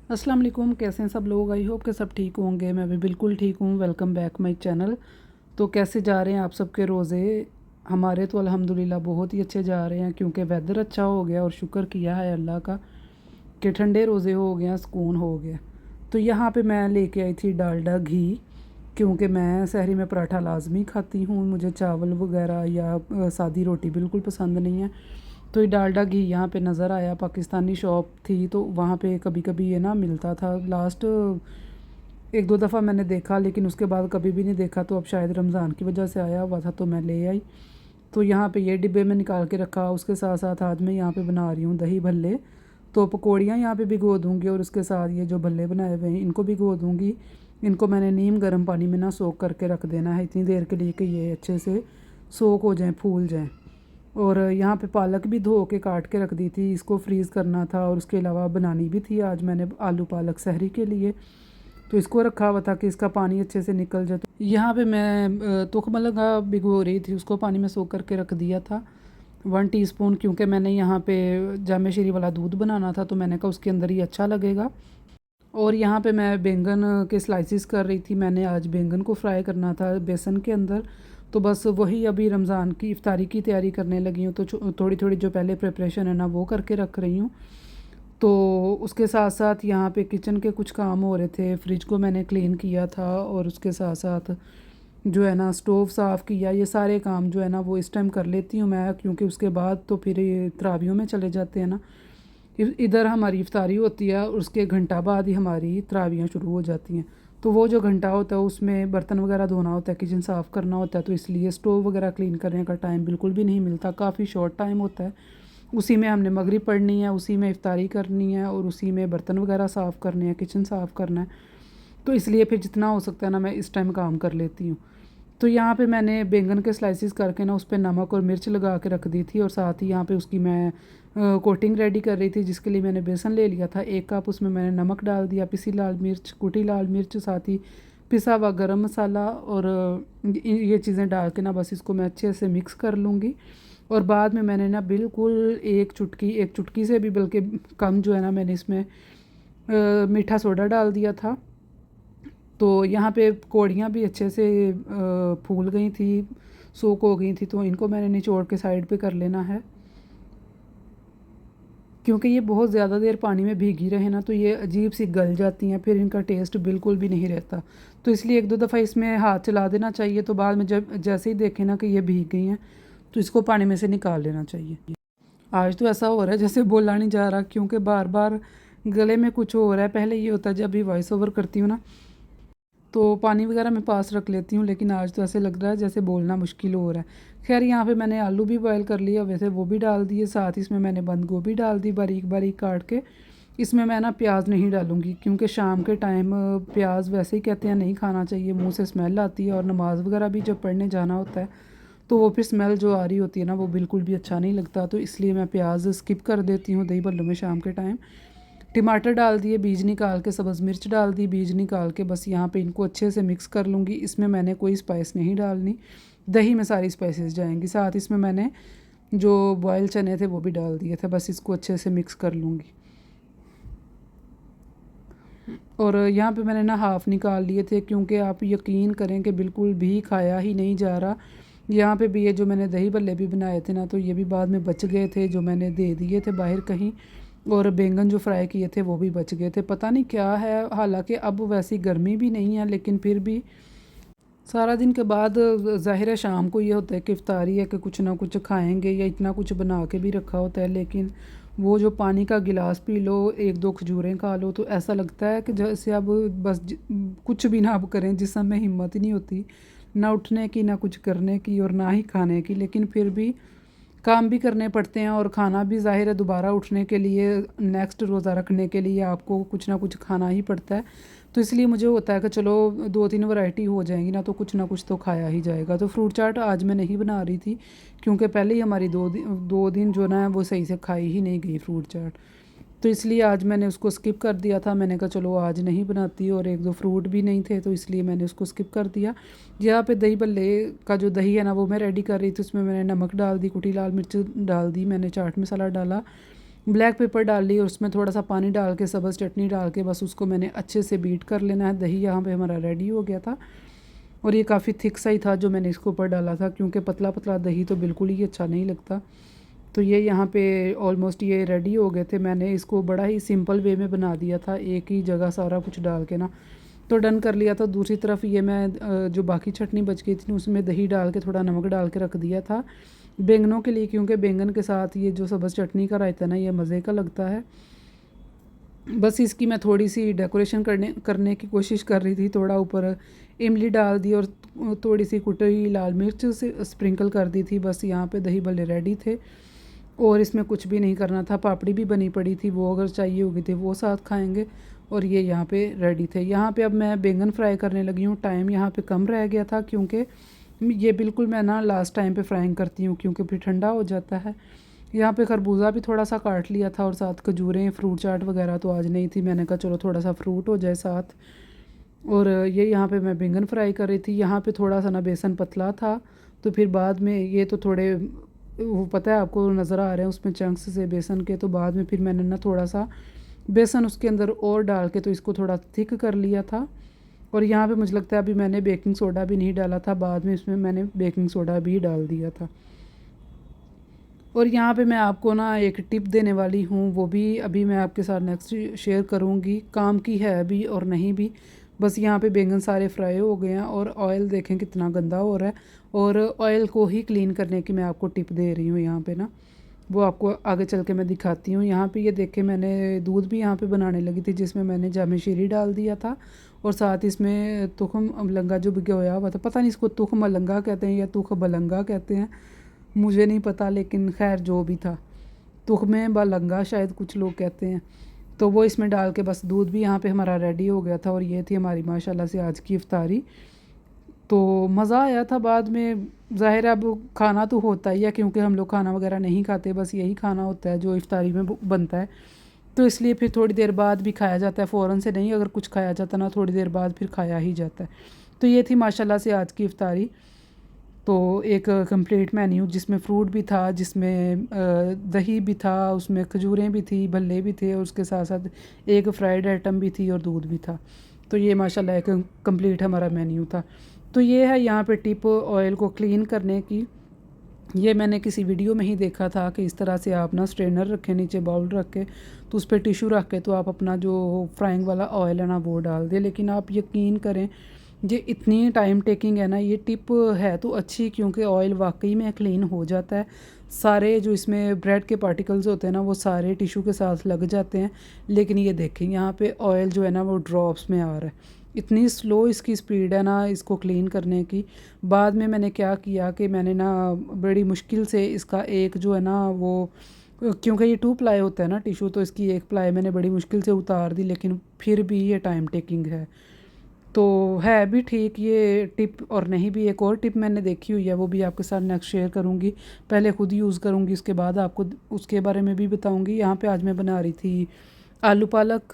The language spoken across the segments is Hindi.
अस्सलाम वालेकुम। कैसे हैं सब लोग? आई होप कि सब ठीक होंगे। मैं भी बिल्कुल ठीक हूँ। Welcome back my channel. तो कैसे जा रहे हैं आप सबके रोज़े? हमारे तो अल्हम्दुलिल्लाह बहुत ही अच्छे जा रहे हैं, क्योंकि वेदर अच्छा हो गया और शुक्र किया है अल्लाह का कि ठंडे रोज़े हो गए हैं, सुकून हो गया। तो यहाँ पे मैं लेके आई थी डालडा घी, क्योंकि मैं सहरी में पराठा लाजमी खाती हूँ। मुझे चावल वगैरह या सादी रोटी बिल्कुल पसंद नहीं है। तो ये डालडा घी यहाँ पे नज़र आया, पाकिस्तानी शॉप थी तो वहाँ पे कभी कभी ये ना मिलता था। लास्ट एक दो दफ़ा मैंने देखा, लेकिन उसके बाद कभी भी नहीं देखा। तो अब शायद रमज़ान की वजह से आया हुआ था तो मैं ले आई। तो यहाँ पे ये डिब्बे में निकाल के रखा। उसके साथ साथ आज मैं यहाँ पे बना रही हूँ दही भल्ले। तो पकौड़ियाँ यहाँ पे भिगो दूँगी और उसके साथ ये जो भल्ले बनाए हुए हैं इनको भिगो दूँगी। इनको मैंने नीम गर्म पानी में ना सोख करके रख देना है इतनी देर के लिए कि ये अच्छे से सोख हो जाएँ, फूल जाएँ। और यहाँ पे पालक भी धो के काट के रख दी थी, इसको फ्रीज़ करना था। और उसके अलावा बनानी भी थी आज मैंने आलू पालक सहरी के लिए। तो इसको रखा हुआ था कि इसका पानी अच्छे से निकल जाए। तो यहाँ पे मैं तुखमलंगा भिगो रही थी, उसको पानी में सोख करके रख दिया था 1 टीस्पून, क्योंकि मैंने यहाँ पे जामे शीरी वाला दूध बनाना था तो मैंने कहा उसके अंदर ही अच्छा लगेगा। और यहाँ पे मैं बैंगन के स्लाइसिस कर रही थी। मैंने आज बैंगन को फ्राई करना था बेसन के अंदर। तो बस वही अभी रमज़ान की इफ्तारी की तैयारी करने लगी हूँ। तो थोड़ी थोड़ी जो पहले प्रिपरेशन है ना वो करके रख रही हूँ। तो उसके साथ साथ यहाँ पे किचन के कुछ काम हो रहे थे। फ्रिज को मैंने क्लीन किया था और उसके साथ साथ जो है ना स्टोव साफ़ किया। ये सारे काम जो है ना वो इस टाइम कर लेती हूँ मैं, क्योंकि उसके बाद तो फिर ये तरावियों में चले जाते हैं ना। इधर हमारी इफ्तारी होती है और उसके घंटा बाद ही हमारी तरावियाँ शुरू हो जाती हैं। तो वो जो घंटा होता है उसमें बर्तन वगैरह धोना होता है, किचन साफ़ करना होता है। तो इसलिए स्टोव वगैरह क्लीन करने का टाइम बिल्कुल भी नहीं मिलता, काफ़ी शॉर्ट टाइम होता है। उसी में हमने मगरिब पढ़नी है, उसी में इफ्तारी करनी है और उसी में बर्तन वगैरह साफ़ करने हैं, किचन साफ़ करना है। तो इसलिए फिर जितना हो सकता है ना मैं इस टाइम काम कर लेती हूँ। तो यहाँ पे मैंने बैंगन के स्लाइसिस करके ना उस पर नमक और मिर्च लगा के रख दी थी। और साथ ही यहाँ पे उसकी मैं कोटिंग रेडी कर रही थी, जिसके लिए मैंने बेसन ले लिया था 1 कप। उसमें मैंने नमक डाल दिया, पिसी लाल मिर्च, कुटी लाल मिर्च, साथ ही पिसा हुआ गरम मसाला और ये चीज़ें डाल के ना बस इसको मैं अच्छे से मिक्स कर लूँगी। और बाद में मैंने ना बिल्कुल एक चुटकी से भी बल्कि कम जो है ना मैंने इसमें मीठा सोडा डाल दिया था। तो यहाँ पे पकौड़ियाँ भी अच्छे से फूल गई थी, सोख हो गई थी। तो इनको मैंने निचोड़ के साइड पे कर लेना है, क्योंकि ये बहुत ज़्यादा देर पानी में भीगी रहे ना तो ये अजीब सी गल जाती हैं, फिर इनका टेस्ट बिल्कुल भी नहीं रहता। तो इसलिए एक दो दफ़ा इसमें हाथ चला देना चाहिए। तो बाद में जब जैसे ही देखें ना कि ये भीग गई हैं तो इसको पानी में से निकाल लेना चाहिए। आज तो ऐसा हो रहा है जैसे बोला नहीं जा रहा, क्योंकि बार बार गले में कुछ हो रहा है। पहले ये होता है जब भी वॉइस ओवर करती हूँ ना तो पानी वगैरह मैं पास रख लेती हूँ, लेकिन आज तो ऐसे लग रहा है जैसे बोलना मुश्किल हो रहा है। खैर यहाँ पे मैंने आलू भी बॉयल कर लिया, वैसे वो भी डाल दिए। साथ ही इसमें मैंने बंद गोभी डाल दी बारीक बारीक काट के। इसमें मैं ना प्याज नहीं डालूँगी, क्योंकि शाम के टाइम प्याज वैसे ही कहते हैं नहीं खाना चाहिए, मुँह से स्मेल आती है। और नमाज़ वगैरह भी जब पढ़ने जाना होता है तो वो फिर स्मेल जो आ रही होती है ना वो बिल्कुल भी अच्छा नहीं लगता। तो इसलिए मैं प्याज स्किप कर देती हूँ दही भल्लों में शाम के टाइम। टमाटर डाल दिए बीज निकाल के, सब्ज़ मिर्च डाल दी बीज निकाल के। बस यहाँ पे इनको अच्छे से मिक्स कर लूँगी। इसमें मैंने कोई स्पाइस नहीं डालनी, दही में सारी स्पाइसेस जाएंगी। साथ इसमें मैंने जो बॉयल चने थे वो भी डाल दिए थे। बस इसको अच्छे से मिक्स कर लूँगी। और यहाँ पे मैंने ना हाफ़ निकाल लिए थे, क्योंकि आप यकीन करें कि बिल्कुल भी खाया ही नहीं जा रहा। यहाँ पे भी ये जो मैंने दही भल्ले भी बनाए थे ना तो ये भी बाद में बच गए थे, जो मैंने दे दिए थे बाहर कहीं। और बैंगन जो फ्राई किए थे वो भी बच गए थे। पता नहीं क्या है, हालांकि अब वैसी गर्मी भी नहीं है, लेकिन फिर भी सारा दिन के बाद ज़ाहिर है शाम को ये होता है कि इफ्तारी है कि कुछ ना कुछ खाएंगे, या इतना कुछ बना के भी रखा होता है। लेकिन वो जो पानी का गिलास पी लो, एक दो खजूरें खा लो, तो ऐसा लगता है कि जैसे अब बस कुछ भी ना अब करें, जिस समय हिम्मत ही नहीं होती ना उठने की, ना कुछ करने की और ना ही खाने की। लेकिन फिर भी काम भी करने पड़ते हैं और खाना भी ज़ाहिर है दोबारा उठने के लिए, नेक्स्ट रोज़ा रखने के लिए आपको कुछ ना कुछ खाना ही पड़ता है। तो इसलिए मुझे होता है कि चलो 2-3 वैरायटी हो जाएंगी ना तो कुछ ना कुछ तो खाया ही जाएगा। तो फ्रूट चाट आज मैं नहीं बना रही थी, क्योंकि पहले ही हमारी 2 दिन जो ना वो सही से खाई ही नहीं गई फ्रूट चाट। तो इसलिए आज मैंने उसको स्किप कर दिया था। मैंने कहा चलो आज नहीं बनाती, और एक दो फ्रूट भी नहीं थे तो इसलिए मैंने उसको स्किप कर दिया। यहाँ पे दही भल्ले का जो दही है ना वो मैं रेडी कर रही थी। उसमें मैंने नमक डाल दी, कुटी लाल मिर्च डाल दी, मैंने चाट मसाला डाला, ब्लैक पेपर डाल ली और उसमें थोड़ा सा पानी डाल के सब्ज़ चटनी डाल के बस उसको मैंने अच्छे से बीट कर लेना है। दही यहाँ पे हमारा रेडी हो गया था और ये काफ़ी थिक सा ही था जो मैंने इसके ऊपर डाला था, क्योंकि पतला पतला दही तो बिल्कुल ही अच्छा नहीं लगता। तो ये यहाँ पे ऑलमोस्ट ये रेडी हो गए थे। मैंने इसको बड़ा ही सिंपल वे में बना दिया था, एक ही जगह सारा कुछ डाल के ना, तो डन कर लिया था। दूसरी तरफ ये मैं जो बाकी चटनी बच गई थी उसमें दही डाल के थोड़ा नमक डाल के रख दिया था बैंगनों के लिए, क्योंकि बैंगन के साथ ये जो सब्ज़ चटनी का रायता ना ये मज़े का लगता है। बस इसकी मैं थोड़ी सी डेकोरेशन करने की कोशिश कर रही थी। थोड़ा ऊपर इमली डाल दी और थोड़ी सी कुटी हुई लाल मिर्च से स्प्रिंकल कर दी थी। बस यहाँ पे दही भल्ले रेडी थे और इसमें कुछ भी नहीं करना था। पापड़ी भी बनी पड़ी थी, वो अगर चाहिए होगी थी वो साथ खाएंगे। और ये यहाँ पे रेडी थे। यहाँ पे अब मैं बैंगन फ्राई करने लगी हूँ। टाइम यहाँ पे कम रह गया था, क्योंकि ये बिल्कुल मैं ना लास्ट टाइम पे फ्राइंग करती हूँ, क्योंकि फिर ठंडा हो जाता है। यहाँ पे खरबूजा भी थोड़ा सा काट लिया था और साथ खजूरें, फ्रूट चाट वगैरह तो आज नहीं थी। मैंने कहा चलो थोड़ा सा फ्रूट हो जाए साथ। और ये यहाँ पे मैं बैंगन फ्राई कर रही थी। यहाँ पे थोड़ा सा ना बेसन पतला था, तो फिर बाद में ये तो थोड़े वो पता है आपको नज़र आ रहे हैं उसमें चंक्स से बेसन के, तो बाद में फिर मैंने ना थोड़ा सा बेसन उसके अंदर और डाल के तो इसको थोड़ा थिक कर लिया था। और यहाँ पे मुझे लगता है अभी मैंने बेकिंग सोडा भी नहीं डाला था, बाद में इसमें मैंने बेकिंग सोडा भी डाल दिया था। और यहाँ पे मैं आपको ना एक टिप देने वाली हूँ, वो भी अभी मैं आपके साथ नेक्स्ट शेयर करूँगी। काम की है अभी और नहीं भी। बस यहाँ पे बैंगन सारे फ्राई हो गए हैं और ऑयल देखें कितना गंदा हो रहा है। और ऑयल को ही क्लीन करने की मैं आपको टिप दे रही हूँ यहाँ पे ना, वो आपको आगे चल के मैं दिखाती हूँ। यहाँ पे ये देखें मैंने दूध भी यहाँ पे बनाने लगी थी, जिसमें मैंने जामे शीरी डाल दिया था और साथ इसमें तुखम अमलंगा जो भिगोया हुआ था। पता नहीं इसको तुखम अमलंगा कहते हैं या तुख बलंगा कहते हैं, मुझे नहीं पता, लेकिन खैर जो भी था, तुखमे बलंगा शायद कुछ लोग कहते हैं। तो वो इसमें डाल के बस दूध भी यहाँ पे हमारा रेडी हो गया था। और ये थी हमारी माशाल्लाह से आज की इफ्तारी। तो मज़ा आया था। बाद में ज़ाहिर है अब खाना तो होता ही है, क्योंकि हम लोग खाना वगैरह नहीं खाते, बस यही खाना होता है जो इफ्तारी में बनता है। तो इसलिए फिर थोड़ी देर बाद भी खाया जाता है, फ़ौरन से नहीं। अगर कुछ खाया जाता ना थोड़ी देर बाद फिर खाया ही जाता है। तो ये थी माशाल्लाह से आज की इफ्तारी। तो एक कंप्लीट मेन्यू जिसमें फ्रूट भी था, जिसमें दही भी था, उसमें खजूरें भी थी, भल्ले भी थे और उसके साथ साथ एक फ्राइड आइटम भी थी और दूध भी था। तो ये माशाल्लाह एक कंप्लीट हमारा मेन्यू था। तो ये है यहाँ पे टिप ऑयल को क्लीन करने की। ये मैंने किसी वीडियो में ही देखा था कि इस तरह से आप ना स्ट्रेनर रखें, नीचे बाउल रख के, तो उस पर टिशू रख के तो आप अपना जो फ्राइंग वाला ऑयल है ना वो डाल दें। लेकिन आप यकीन करें ये इतनी टाइम टेकिंग है ना, ये टिप है तो अच्छी, क्योंकि ऑयल वाकई में क्लीन हो जाता है। सारे जो इसमें ब्रेड के पार्टिकल्स होते हैं ना वो सारे टिशू के साथ लग जाते हैं। लेकिन ये देखें यहाँ पे ऑयल जो है ना वो ड्रॉप्स में आ रहा है। इतनी स्लो इसकी स्पीड है ना इसको क्लीन करने की। बाद में मैंने क्या किया कि मैंने ना बड़ी मुश्किल से इसका एक जो है ना वो, क्योंकि ये 2 प्लाई होता है ना टिशू, तो इसकी एक प्लाई मैंने बड़ी मुश्किल से उतार दी, लेकिन फिर भी ये टाइम टेकिंग है। तो है भी ठीक ये टिप। और नहीं भी एक और टिप मैंने देखी हुई है, वो भी आपके साथ नेक्स्ट शेयर करूँगी। पहले खुद यूज़ करूँगी, उसके बाद आपको उसके बारे में भी बताऊँगी। यहाँ पे आज मैं बना रही थी आलू पालक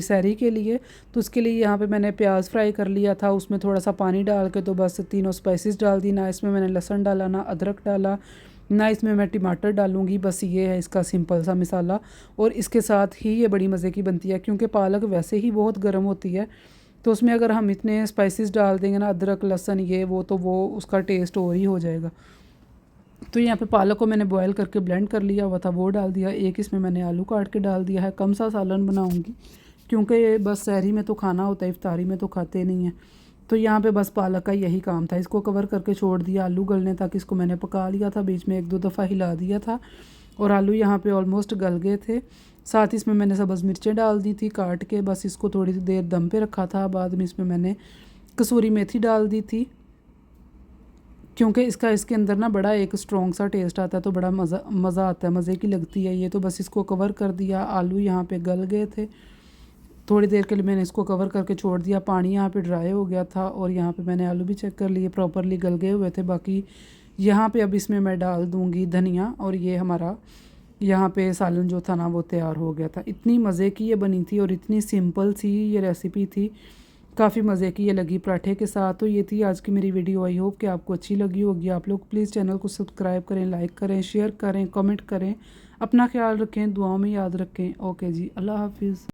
सहरी के लिए। तो उसके लिए यहाँ पे मैंने प्याज फ्राई कर लिया था, उसमें थोड़ा सा पानी डाल के तो बस तीनों स्पाइसेस डाल दी। ना इसमें मैंने लहसुन डाला, ना अदरक डाला, ना इसमें मैं टमाटर डालूँगी। बस ये है इसका सिंपल सा मसाला। और इसके साथ ही ये बड़ी मज़े की बनती है, क्योंकि पालक वैसे ही बहुत गर्म होती है। तो उसमें अगर हम इतने स्पाइसेस डाल देंगे ना, अदरक लहसुन ये वो, तो वो उसका टेस्ट और ही हो जाएगा। तो यहाँ पे पालक को मैंने बॉयल करके ब्लेंड कर लिया हुआ था, वो डाल दिया। एक इसमें मैंने आलू काट के डाल दिया है। कम सा सालन बनाऊँगी, क्योंकि बस सहरी में तो खाना होता है, इफ्तारी में तो खाते नहीं हैं। तो यहाँ पे बस पालक का यही काम था। इसको कवर करके छोड़ दिया आलू गलने तक। इसको मैंने पका लिया था, बीच में 1-2 दफ़ा हिला दिया था और आलू यहाँ पे ऑलमोस्ट गल गए थे। साथ ही इसमें मैंने सब्ज़ मिर्चें डाल दी थी काट के, बस इसको थोड़ी देर दम पे रखा था। बाद में इसमें मैंने कसूरी मेथी डाल दी थी, क्योंकि इसके अंदर ना बड़ा एक स्ट्रॉन्ग सा टेस्ट आता है, तो बड़ा मज़ा आता है, मज़े की लगती है ये। तो बस इसको कवर कर दिया। आलू यहाँ पे गल गए थे, थोड़ी देर के लिए मैंने इसको कवर करके छोड़ दिया। पानी यहाँ पे ड्राई हो गया था और यहाँ पे मैंने आलू भी चेक कर लिए, प्रॉपरली गल गए हुए थे। बाकी यहाँ पे अब इसमें मैं डाल दूँगी धनिया। और ये हमारा यहाँ पे सालन जो था ना वो तैयार हो गया था। इतनी मज़े की ये बनी थी और इतनी सिंपल सी ये रेसिपी थी, काफ़ी मज़े की ये लगी पराठे के साथ। तो ये थी आज की मेरी वीडियो। आई होप कि आपको अच्छी लगी होगी। आप लोग प्लीज़ चैनल को सब्सक्राइब करें, लाइक करें, शेयर करें, कमेंट करें। अपना ख्याल रखें, दुआओं में याद रखें। ओके जी, अल्लाह हाफिज़।